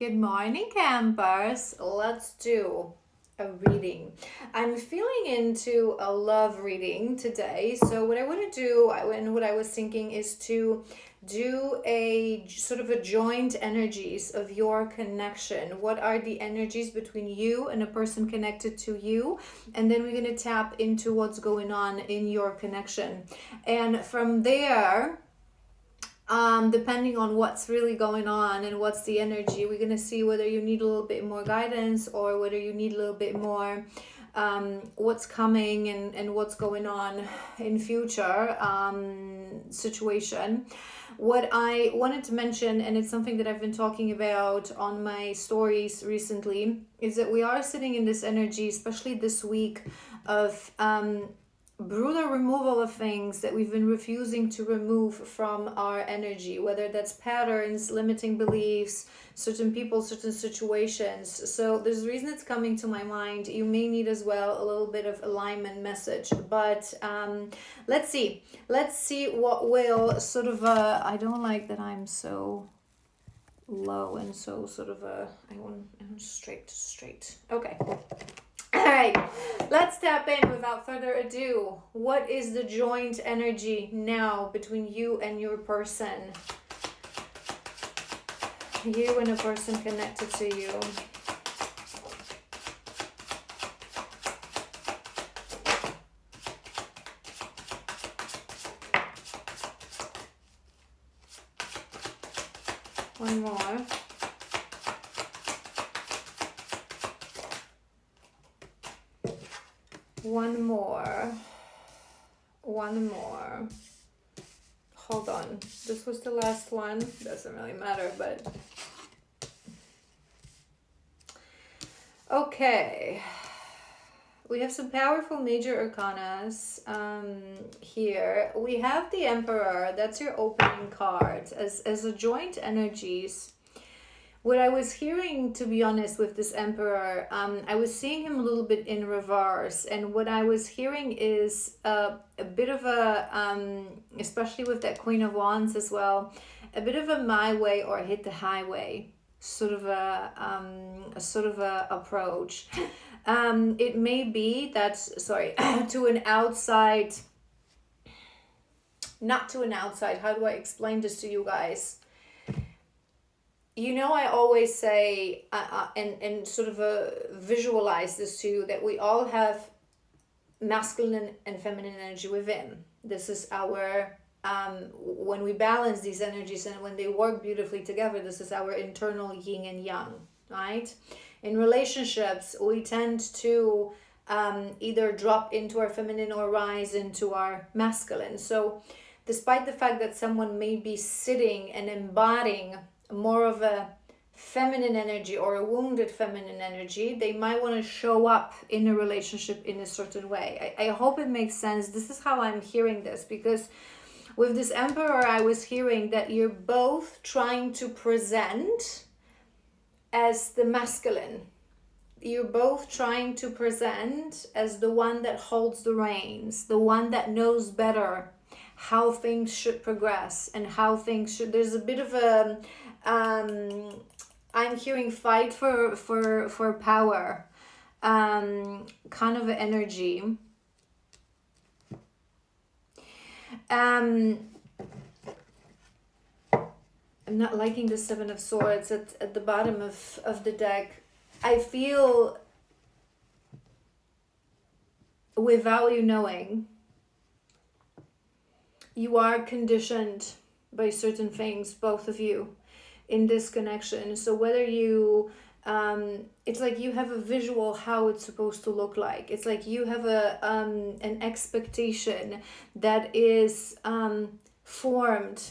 Good morning, campers. Let's do a reading. I'm feeling into a love reading today. So what I want to do, and what I was thinking is to do a sort of a joint energies of your connection. What are the energies between you and a person connected to you? And then we're going to tap into what's going on in your connection. And from there, depending on what's really going on and what's the energy, we're going to see whether you need a little bit more guidance or whether you need a little bit more what's coming and what's going on in future situation. What I wanted to mention, and it's something that I've been talking about on my stories recently, is that we are sitting in this energy, especially this week, of brutal removal of things that we've been refusing to remove from our energy, whether that's patterns, limiting beliefs, certain people, certain situations. So there's a reason it's coming to my mind. You may need as well a little bit of alignment message, but let's see what will sort of I don't like that I'm so low and so sort of I want straight. Okay. All right, let's tap in without further ado. What is the joint energy now between you and your person? You and a person connected to you. One more. One more. One more. Hold on. This was the last one. Doesn't really matter, but... Okay. We have some powerful major arcanas here. We have the Emperor. That's your opening card. As a joint energies, what I was hearing, to be honest, with this Emperor, I was seeing him a little bit in reverse. And what I was hearing is a bit of a, especially with that Queen of Wands as well, a bit of a my way or hit the highway sort of a approach. It may be that, sorry, to an outside, not to an outside, how do I explain this to you guys? You know, I always say, and sort of visualize this to you, that we all have masculine and feminine energy within. This is our, when we balance these energies and when they work beautifully together, this is our internal yin and yang, right? In relationships, we tend to either drop into our feminine or rise into our masculine. So despite the fact that someone may be sitting and embodying more of a feminine energy or a wounded feminine energy, they might want to show up in a relationship in a certain way. I hope it makes sense. This is how I'm hearing this, because with this Emperor, I was hearing that you're both trying to present as the masculine. You're both trying to present as the one that holds the reins, the one that knows better how things should progress and how things should... There's a bit of a... I'm hearing fight for power, kind of energy. I'm not liking the Seven of Swords at the bottom of the deck. I feel, without you knowing, you are conditioned by certain things, both of you, in this connection. So whether you, it's like you have a visual how it's supposed to look like. It's like you have a an expectation that is formed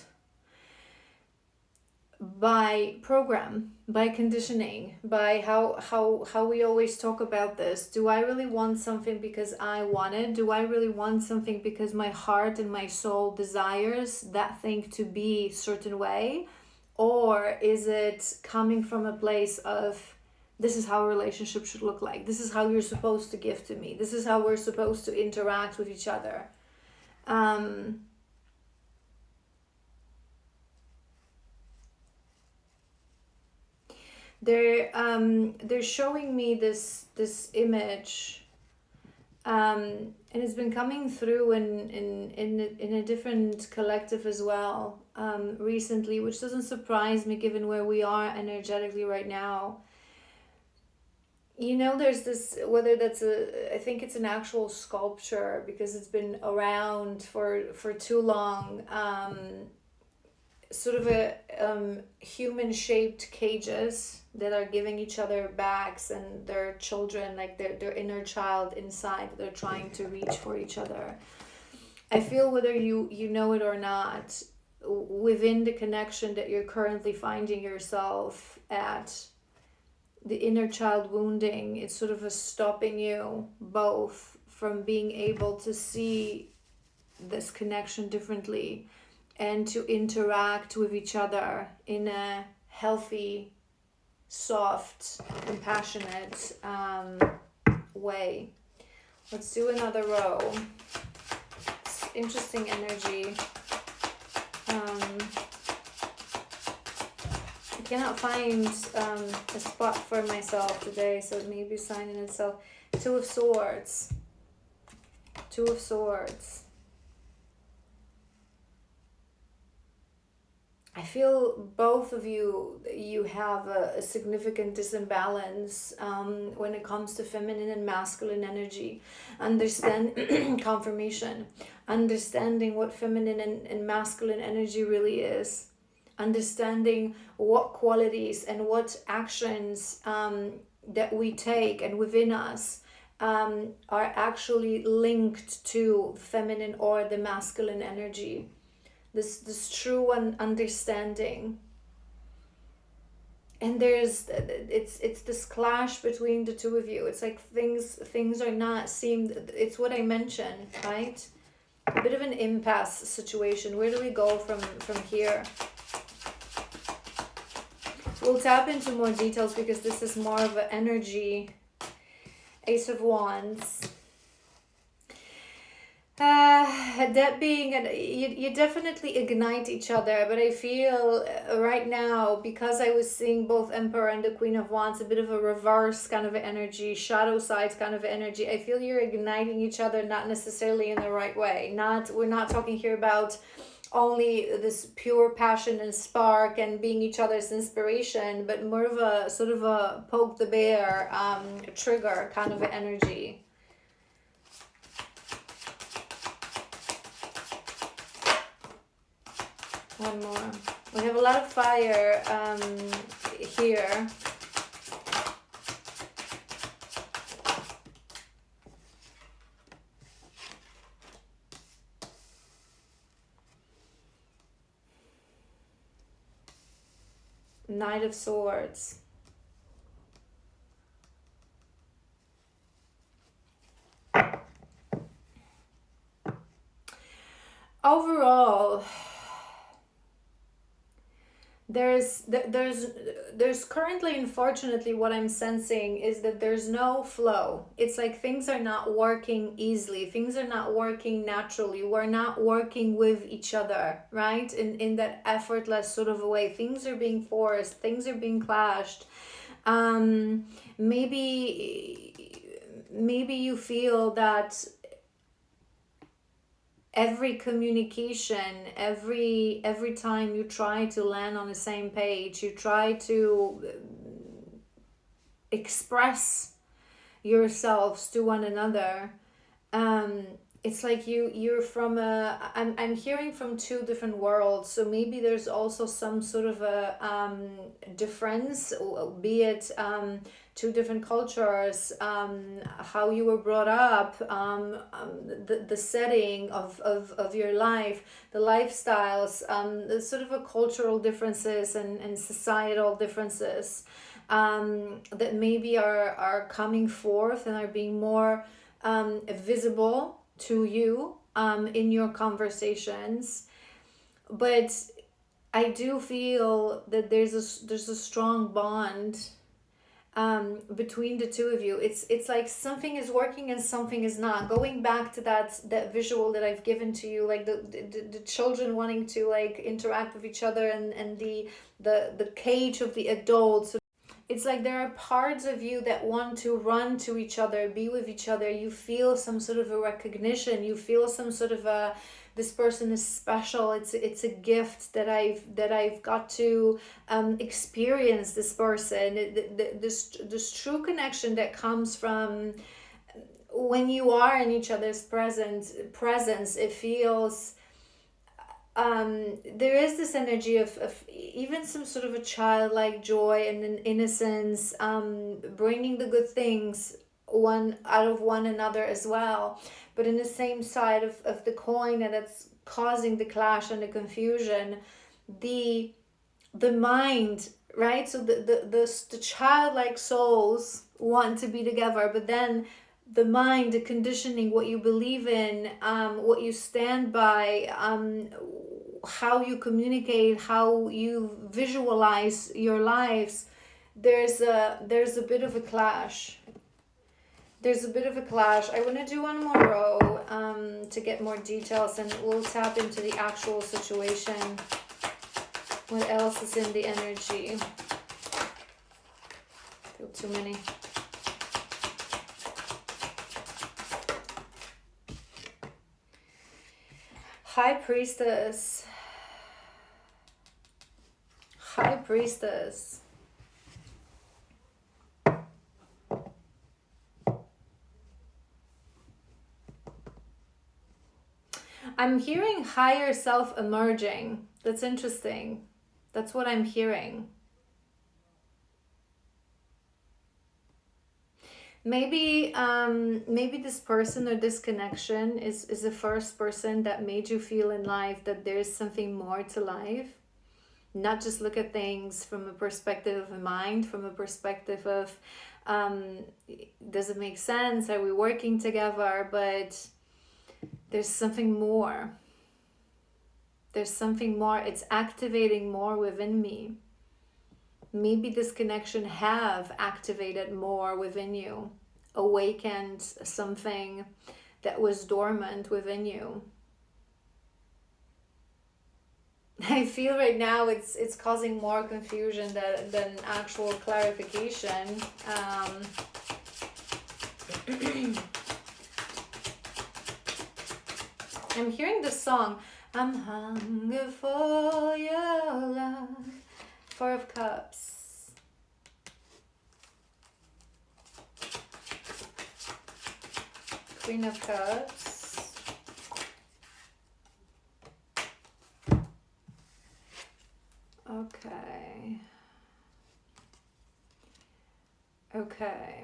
by program, by conditioning, by how we always talk about this. Do I really want something because I want it? Do I really want something because my heart and my soul desires that thing to be a certain way? Or is it coming from a place of, this is how a relationship should look like, this is how you're supposed to give to me, this is how we're supposed to interact with each other? They're showing me this image, and it's been coming through in a different collective as well, recently, which doesn't surprise me given where we are energetically right now. You know, there's this, whether that's I think it's an actual sculpture because it's been around for too long. Sort of a human shaped cages that are giving each other backs, and their children, like their inner child inside, they're trying to reach for each other. I feel, whether you know it or not, within the connection that you're currently finding yourself at, the inner child wounding, it's sort of a stopping you both from being able to see this connection differently and to interact with each other in a healthy, soft, compassionate way. Let's do another row. It's interesting energy. I cannot find a spot for myself today, so it may be a sign in itself. Two of Swords. Two of Swords. I feel both of you have a significant disimbalance when it comes to feminine and masculine energy. Understand confirmation. Understanding what feminine and masculine energy really is. Understanding what qualities and what actions that we take and within us are actually linked to feminine or the masculine energy. This true understanding, and it's this clash between the two of you. It's like things are not seemed. It's what I mentioned, right? A bit of an impasse situation. Where do we go from here? We'll tap into more details because this is more of an energy. Ace of Wands. That being, you definitely ignite each other, but I feel right now, because I was seeing both Emperor and the Queen of Wands, a bit of a reverse kind of energy, shadow side kind of energy. I feel you're igniting each other, not necessarily in the right way. We're not talking here about only this pure passion and spark and being each other's inspiration, but more of a sort of a poke the bear, trigger kind of energy. One more. We have a lot of fire here. Knight of Swords. Overall, there's currently, unfortunately, what I'm sensing is that there's no flow. It's like things are not working easily. Things are not working naturally. We're not working with each other, right? In that effortless sort of a way. Things are being forced. Things are being clashed. Maybe you feel that every communication, every time you try to land on the same page, you try to express yourselves to one another, it's like you're from I'm hearing from two different worlds, so maybe there's also some sort of a difference, be it two different cultures, how you were brought up, the setting of your life, the lifestyles, the sort of a cultural differences and societal differences that maybe are coming forth and are being more visible to you in your conversations. But I do feel that there's a strong bond between the two of you. It's like something is working and something is not. Going back to that visual that I've given to you, like the children wanting to like interact with each other, and the cage of the adults. it's like there are parts of you that want to run to each other, be with each other. You feel some sort of a recognition. You feel some sort of a, this person is special. It's a gift that I've got to experience this person. This true connection that comes from when you are in each other's presence. It feels there is this energy of even some sort of a childlike joy and an innocence, bringing the good things one out of one another as well. But in the same side of the coin, and that's causing the clash and the confusion, the mind, right? So the childlike souls want to be together, but then the mind, the conditioning, what you believe in, what you stand by, how you communicate, how you visualize your lives, there's a bit of a clash. There's a bit of a clash. I want to do one more row to get more details, and we'll tap into the actual situation. What else is in the energy? Feel too many. High Priestess. High Priestess. I'm hearing higher self emerging. That's interesting. That's what I'm hearing. Maybe this person or this connection is the first person that made you feel in life that there's something more to life. Not just look at things from a perspective of a mind, from a perspective of does it make sense? Are we working together? But there's something more. There's something more. It's activating more within me. Maybe this connection have activated more within you, awakened something that was dormant within you. I feel right now it's causing more confusion than actual clarification. I'm hearing this song, I'm hungry for your love. Four of Cups. Queen of Cups. Okay. Okay.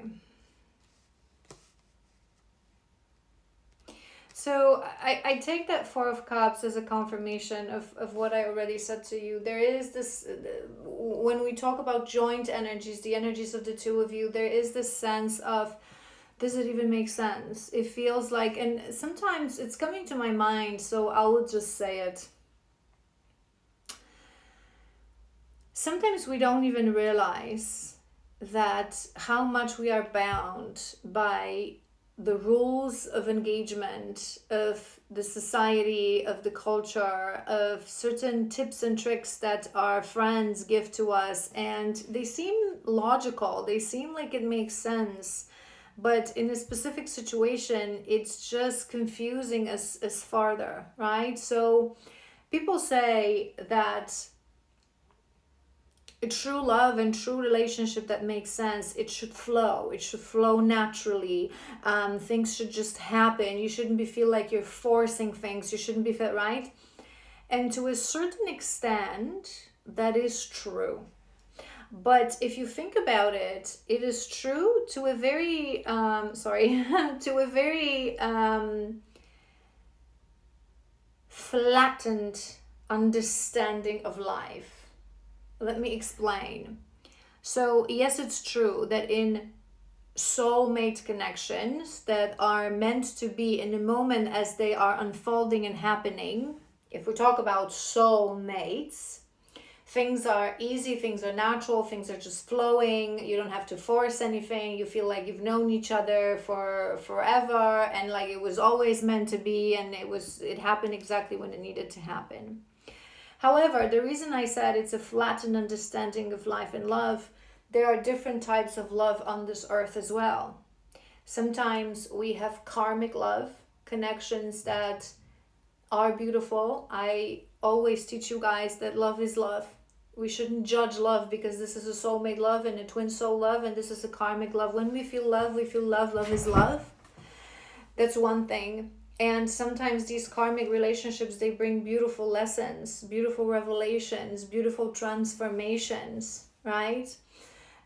So I take that Four of Cups as a confirmation of what I already said to you. There is this, when we talk about joint energies, the energies of the two of you, there is this sense of, does it even make sense? It feels like, and sometimes it's coming to my mind, so I'll just say it. Sometimes we don't even realize that how much we are bound by the rules of engagement, of the society, of the culture, of certain tips and tricks that our friends give to us, and they seem logical, they seem like it makes sense, but in a specific situation it's just confusing us farther, right? So people say that a true love and true relationship that makes sense, it should flow naturally. Things should just happen. You shouldn't feel like you're forcing things. You shouldn't be feel right. And to a certain extent that is true, but if you think about it, it is true to a very to a very flattened understanding of life. Let me explain. So yes, it's true that in soulmate connections that are meant to be in the moment as they are unfolding and happening, if we talk about soulmates, things are easy, things are natural, things are just flowing. You don't have to force anything. You feel like you've known each other for forever, and like it was always meant to be, and it happened exactly when it needed to happen. However, the reason I said it's a flattened understanding of life and love there are different types of love on this earth as well. Sometimes we have karmic love, connections that are beautiful. I always teach you guys that love is love. We shouldn't judge love because this is a soulmate love and a twin soul love, and this is a karmic love. When we feel love, we feel love. Love is love. That's one thing. And sometimes these karmic relationships, they bring beautiful lessons, beautiful revelations, beautiful transformations, right?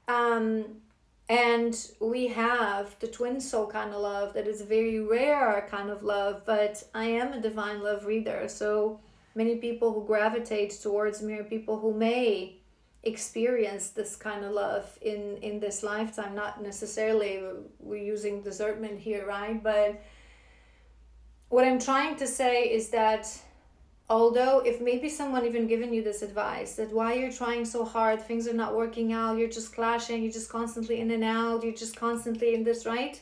And we have the twin soul kind of love that is a very rare kind of love, but I am a divine love reader. So many people who gravitate towards me are people who may experience this kind of love in this lifetime. Not necessarily, we're using discernment here, right? But what I'm trying to say is that although if maybe someone even given you this advice that why you're trying so hard, things are not working out, you're just clashing, you're just constantly in and out, you're just constantly in this, right?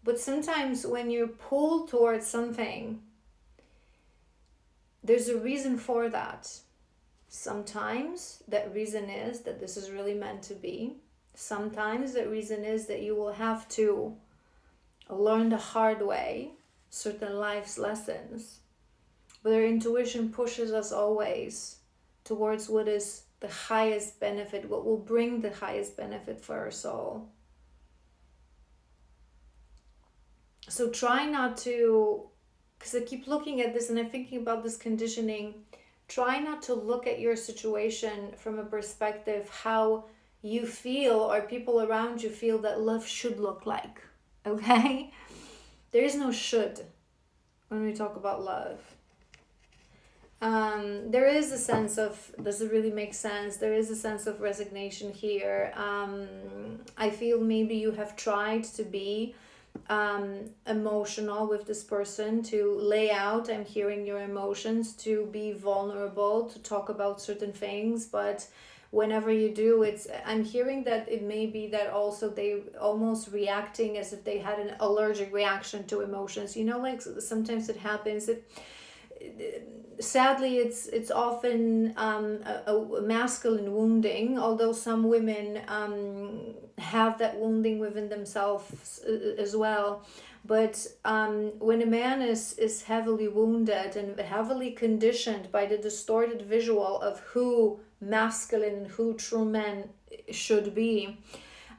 But sometimes when you're pulled towards something, there's a reason for that. Sometimes that reason is that this is really meant to be. Sometimes that reason is that you will have to learn the hard way certain life's lessons. But our intuition pushes us always towards what is the highest benefit, what will bring the highest benefit for our soul. So try not to, because I keep looking at this and I'm thinking about this conditioning, try not to look at your situation from a perspective how you feel or people around you feel that love should look like, okay? There is no should when we talk about love. There is a sense of, does it really make sense? There is a sense of resignation here. I feel maybe you have tried to be emotional with this person, to lay out, I'm hearing your emotions, to be vulnerable, to talk about certain things, but whenever you do, I'm hearing that it may be that also they almost reacting as if they had an allergic reaction to emotions. You know, like sometimes it happens that sadly it's often a masculine wounding, although some women have that wounding within themselves as well. But when a man is heavily wounded and heavily conditioned by the distorted visual of who masculine and who true men should be,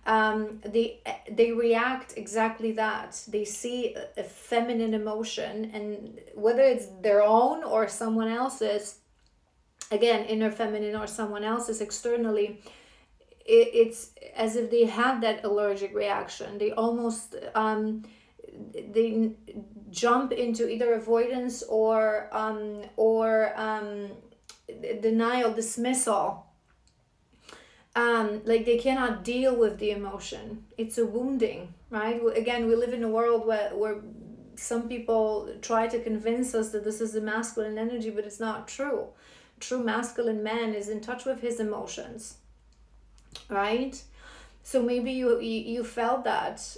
they react exactly that. They see a feminine emotion, and whether it's their own or someone else's, again, inner feminine or someone else's externally, it's as if they have that allergic reaction. They almost they jump into either avoidance or denial, dismissal. Like they cannot deal with the emotion. It's a wounding, right? Again, we live in a world where some people try to convince us that this is a masculine energy, but it's not true. True masculine man is in touch with his emotions, right? So maybe you felt that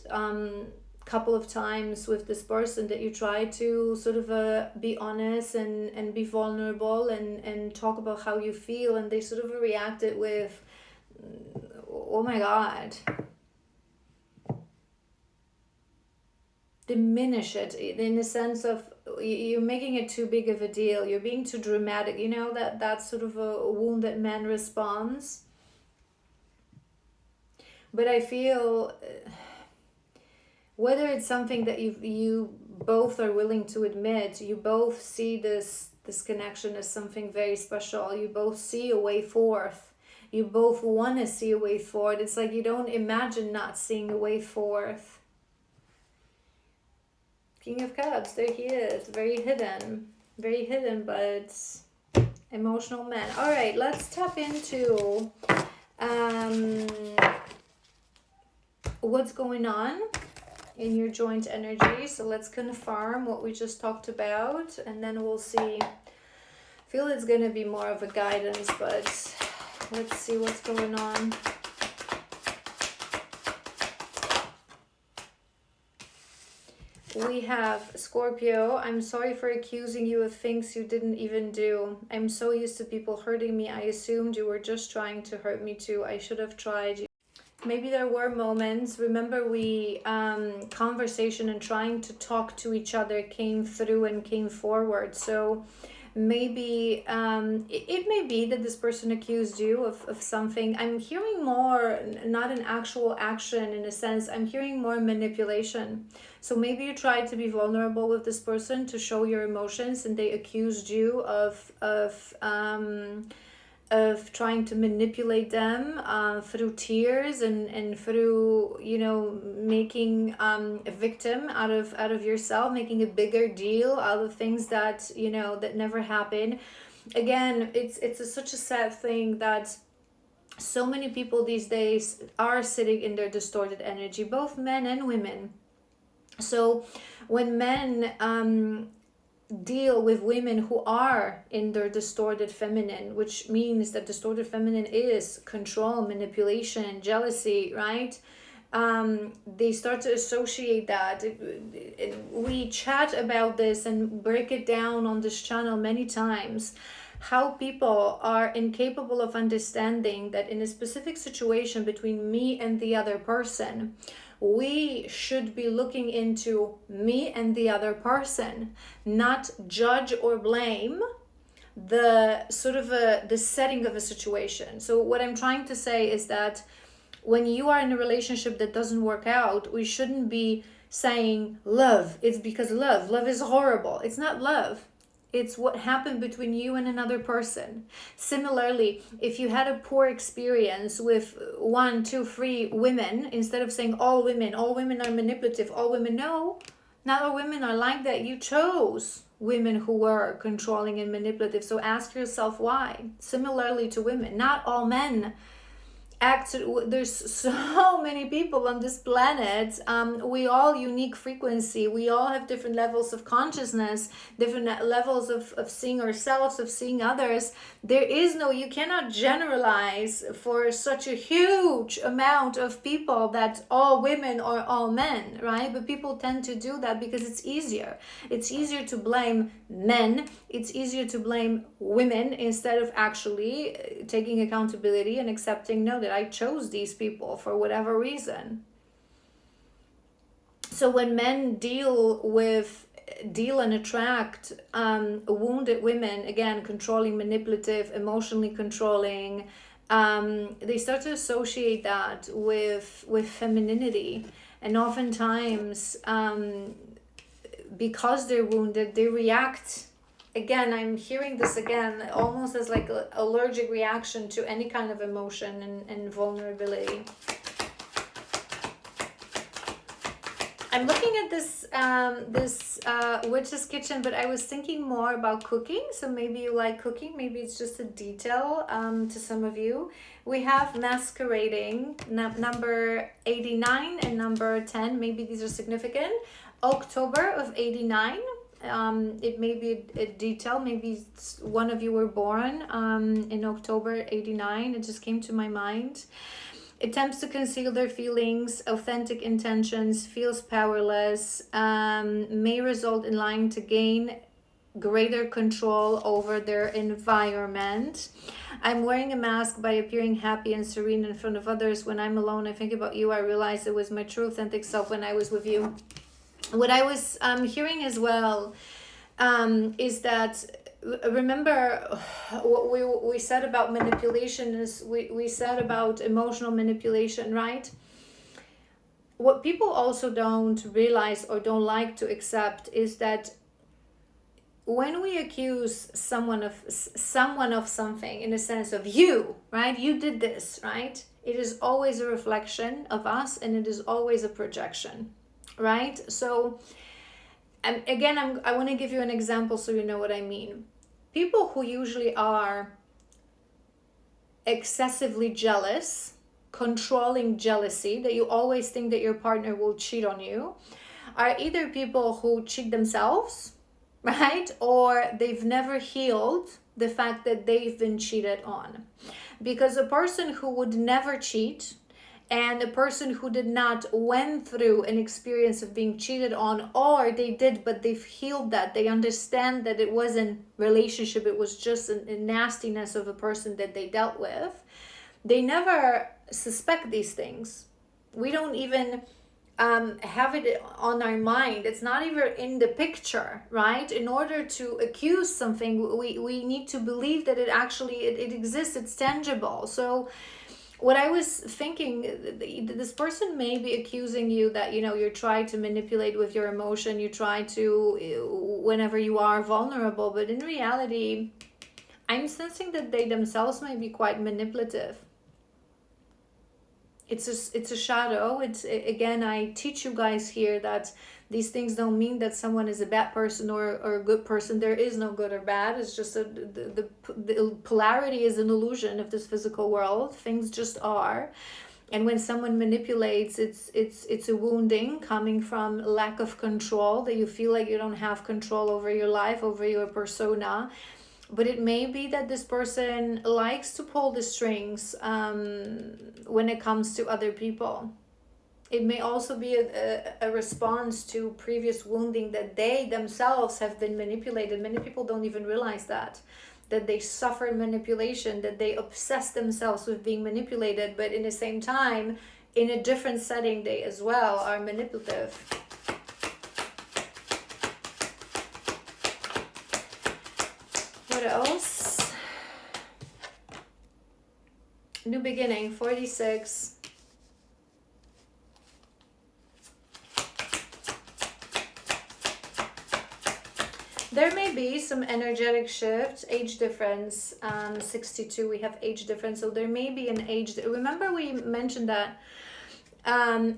couple of times with this person, that you try to sort of be honest and be vulnerable and talk about how you feel, and they sort of reacted with, oh my God, diminish it in the sense of you're making it too big of a deal, you're being too dramatic, you know, that's sort of a wounded man response. But I feel whether it's something that you both are willing to admit, you both see this connection as something very special, you both see a way forth, you both want to see a way forward. It's like you don't imagine not seeing a way forth. King of Cups, there he is, very hidden, but emotional man. All right, let's tap into what's going on in your joint energy. So let's confirm what we just talked about, and then we'll see. I feel it's going to be more of a guidance, but let's see what's going on. we have Scorpio. I'm sorry for accusing you of things you didn't even do. I'm so used to people hurting me. I assumed you were just trying to hurt me too. I should have tried. Maybe there were moments. Remember, we conversation and trying to talk to each other came through and came forward. So maybe it may be that this person accused you of something. I'm hearing more, not an actual action in a sense. I'm hearing more manipulation. So maybe you tried to be vulnerable with this person to show your emotions, and they accused you of trying to manipulate them through tears and through, you know, making a victim out of yourself, making a bigger deal out of things that, you know, that never happened. Again, it's such a sad thing that so many people these days are sitting in their distorted energy, both men and women. So when men deal with women who are in their distorted feminine, which means that distorted feminine is control, manipulation, jealousy, right? They start to associate that. We chat about this and break it down on this channel many times, how people are incapable of understanding that in a specific situation between me and the other person, we should be looking into me and the other person, not judge or blame the sort of the setting of a situation. So what I'm trying to say is that when you are in a relationship that doesn't work out, we shouldn't be saying love. It's because love is horrible. It's not love. It's what happened between you and another person. Similarly, if you had a poor experience with 1, 2, 3 women, instead of saying all women are manipulative, all women, no, not all women are like that. You chose women who were controlling and manipulative. So ask yourself why. Similarly to women, not all men act. There's so many people on this planet. We all unique frequency. We all have different levels of consciousness, different levels of seeing ourselves, of seeing others. There is no, you cannot generalize for such a huge amount of people that all women or all men, right? But people tend to do that because it's easier. It's easier to blame men. It's easier to blame women instead of actually taking accountability and accepting, no, that I chose these people for whatever reason. So when men deal and attract wounded women, again, controlling, manipulative, emotionally controlling, they start to associate that with femininity. And oftentimes, because they're wounded, they react. Again, I'm hearing this again, almost as like an allergic reaction to any kind of emotion and vulnerability. I'm looking at this witch's kitchen, but I was thinking more about cooking. So maybe you like cooking. Maybe it's just a detail to some of you. We have masquerading, number 89 and number 10. Maybe these are significant. October of 89. It may be a detail. Maybe one of you were born in October 89. It just came to my mind. Attempts to conceal their feelings, authentic intentions, feels powerless, may result in lying to gain greater control over their environment. I'm wearing a mask by appearing happy and serene in front of others. When I'm alone, I think about you. I realize it was my true authentic self when I was with you. What I was hearing as well is that, remember what we said about manipulation is we said about emotional manipulation, right? What people also don't realize or don't like to accept is that when we accuse someone of something, in the sense of you, right? You did this, right? It is always a reflection of us, and it is always a projection, right? So, and again, I want to give you an example so you know what I mean. People who usually are excessively jealous, controlling jealousy, that you always think that your partner will cheat on you, are either people who cheat themselves, right? Or they've never healed the fact that they've been cheated on. Because a person who would never cheat And a person who did not went through an experience of being cheated on, or they did but they've healed that, they understand that it wasn't relationship, it was just a nastiness of a person that they dealt with, they never suspect these things. We don't even have it on our mind. It's not even in the picture, right? In order to accuse something, we need to believe that it actually it exists, it's tangible. So what I was thinking, this person may be accusing you that, you know, you're trying to manipulate with your emotion, you try to, whenever you are vulnerable, but in reality, I'm sensing that they themselves may be quite manipulative. It's a shadow. It's, again, I teach you guys here that these things don't mean that someone is a bad person or a good person. There is no good or bad. It's just the polarity is an illusion of this physical world. Things just are. And when someone manipulates, it's a wounding coming from lack of control, that you feel like you don't have control over your life, over your persona. But it may be that this person likes to pull the strings when it comes to other people. It may also be a response to previous wounding, that they themselves have been manipulated. Many people don't even realize that they suffered manipulation, that they obsess themselves with being manipulated, but in the same time, in a different setting, they as well are manipulative. What else? New beginning, 46. There may be some energetic shift, age difference, 62, we have age difference. So there may be an age, remember we mentioned that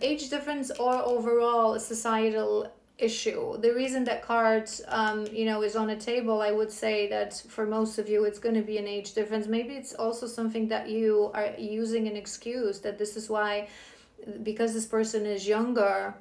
age difference or overall societal issue. The reason that card is on a table, I would say that for most of you it's going to be an age difference. Maybe it's also something that you are using an excuse, that this is why, because this person is younger,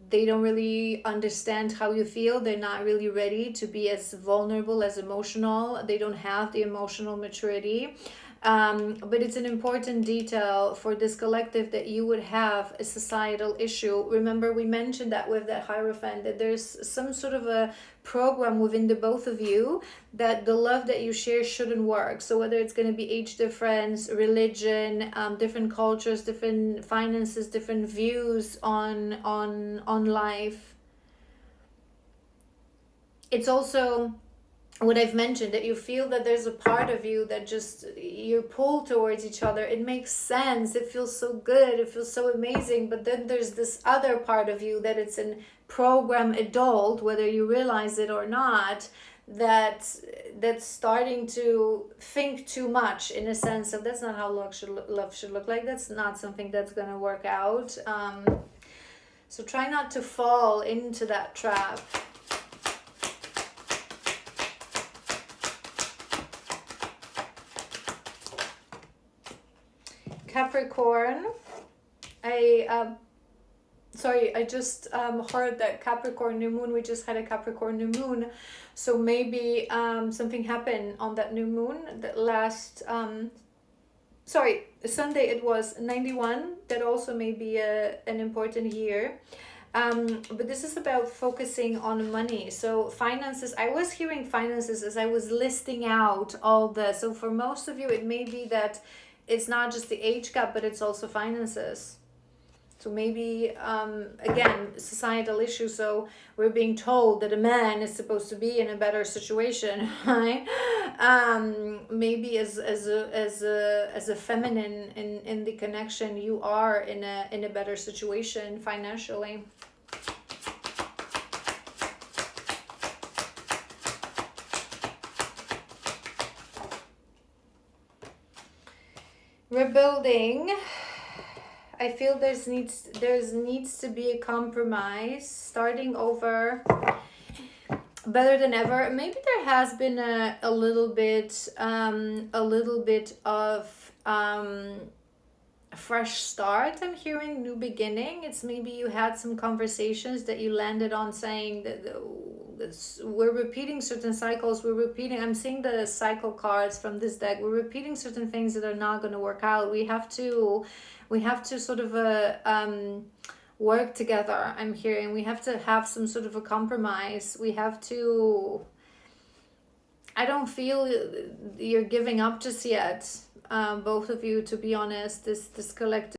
they don't really understand how you feel. They're not really ready to be as vulnerable, as emotional. They don't have the emotional maturity. But it's an important detail for this collective that you would have a societal issue. Remember, we mentioned that with that Hierophant, that there's some sort of a program within the both of you that the love that you share shouldn't work. So whether it's going to be age difference, religion, different cultures, different finances, different views on life. It's also what I've mentioned, that you feel that there's a part of you that just, you're pulled towards each other. It makes sense. It feels so good. It feels so amazing. But then there's this other part of you that it's an program adult, whether you realize it or not, that's starting to think too much, in a sense of that's not how love should look like. That's not something that's going to work out. So try not to fall into that trap. Capricorn, I just heard that Capricorn new moon, we just had a Capricorn new moon, so maybe something happened on that new moon that last Sunday. It was 91. That also may be an important year. But this is about focusing on money. So finances, I was hearing finances as I was listing out all the, so for most of you it may be that it's not just the age gap, but it's also finances. So maybe, again, societal issue. So we're being told that a man is supposed to be in a better situation, right? Maybe as a feminine in the connection, you are in a better situation financially. Rebuilding. I feel there needs to be a compromise, starting over, better than ever. Maybe there has been a little bit of a fresh start. I'm hearing new beginning. It's maybe you had some conversations that you landed on saying that we're repeating certain cycles. I'm seeing the cycle cards from this deck. We're repeating certain things that are not going to work out. We have to sort of work together. I'm hearing we have to have some sort of a compromise. We have to. I don't feel you're giving up just yet, both of you. To be honest, this collective